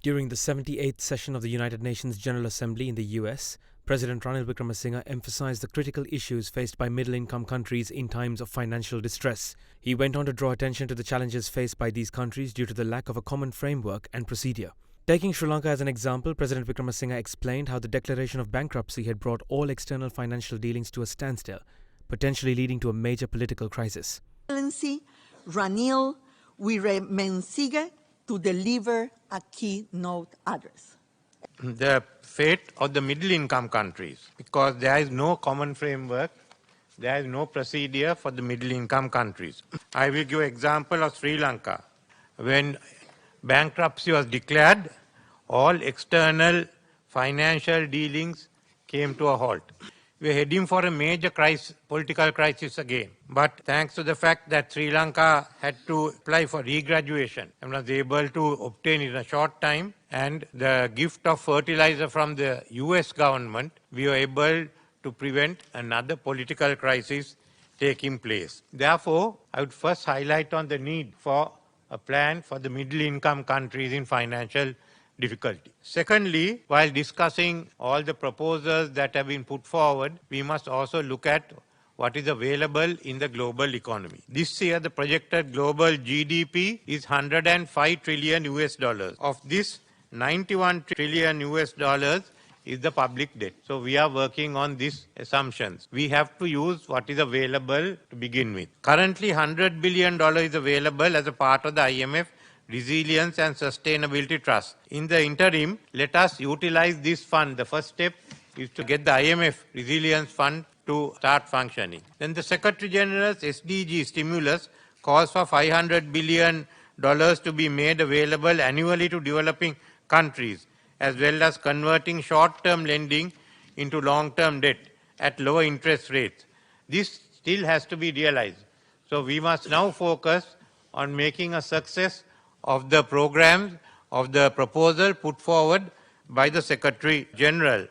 During the 78th session of the United Nations General Assembly in the US, President Ranil Wickremesinghe emphasized the critical issues faced by middle-income countries in times of financial distress. He went on to draw attention to the challenges faced by these countries due to the lack of a common framework and procedure. Taking Sri Lanka as an example, President Wickremesinghe explained how the declaration of bankruptcy had brought all external financial dealings to a standstill, potentially leading to a major political crisis. Excellency Ranil Wickremesinghe to deliver a keynote address. The fate of the middle-income countries, because there is no common framework, there is no procedure for the middle-income countries. I will give an example of Sri Lanka. When bankruptcy was declared, all external financial dealings came to a halt. We are heading for a major political crisis again. But thanks to the fact that Sri Lanka had to apply for regraduation and was able to obtain it in a short time, and the gift of fertilizer from the US government, we were able to prevent another political crisis taking place. Therefore, I would first highlight on the need for a plan for the middle-income countries in financial difficulty. Secondly, while discussing all the proposals that have been put forward, we must also look at what is available in the global economy. This year, the projected global GDP is 105 trillion US dollars. Of this, 91 trillion US dollars is the public debt. So we are working on these assumptions. We have to use what is available to begin with. Currently, $100 billion is available as a part of the IMF Resilience and Sustainability Trust. In the interim, let us utilize this fund. The first step is to get the IMF Resilience Fund to start functioning. Then the Secretary General's SDG stimulus calls for $500 billion to be made available annually to developing countries, as well as converting short-term lending into long-term debt at lower interest rates. This still has to be realized. So we must now focus on making a success of the programs, of the proposal put forward by the Secretary General.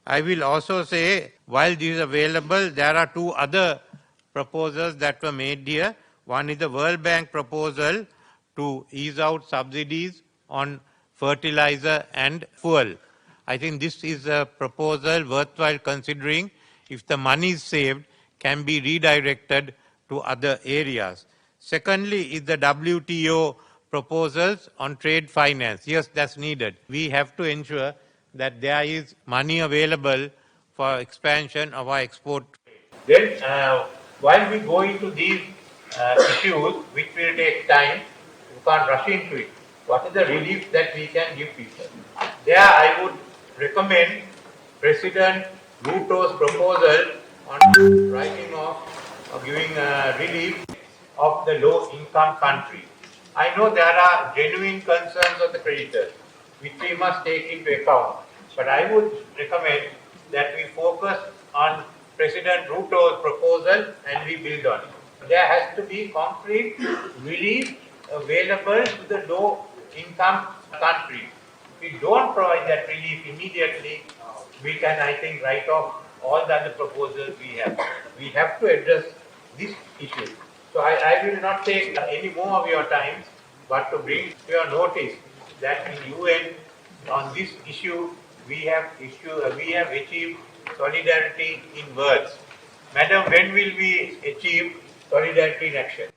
I will also say, while this is available, there are two other proposals that were made here. One is the World Bank proposal to ease out subsidies on fertilizer and fuel. I think this is a proposal worthwhile considering if the money saved can be redirected to other areas. Secondly is the WTO proposals on trade finance. Yes, that's needed. We have to ensure that there is money available for expansion of our export. Then, while we go into these issues, which will take time, you can't rush into it. What is the relief that we can give people? There, I would recommend President Ruto's proposal on writing off or giving relief of the low-income countries. I know there are genuine concerns of the creditors, which we must take into account. But I would recommend that we focus on President Ruto's proposal and we build on it. There has to be concrete relief available to the low-income countries. If we don't provide that relief immediately, we can, I think, write off all the other proposals we have. We have to address this issue. So I will not take any more of your time, but to bring to your notice that in UN on this issue we have achieved solidarity in words. Madam, when will we achieve solidarity in action?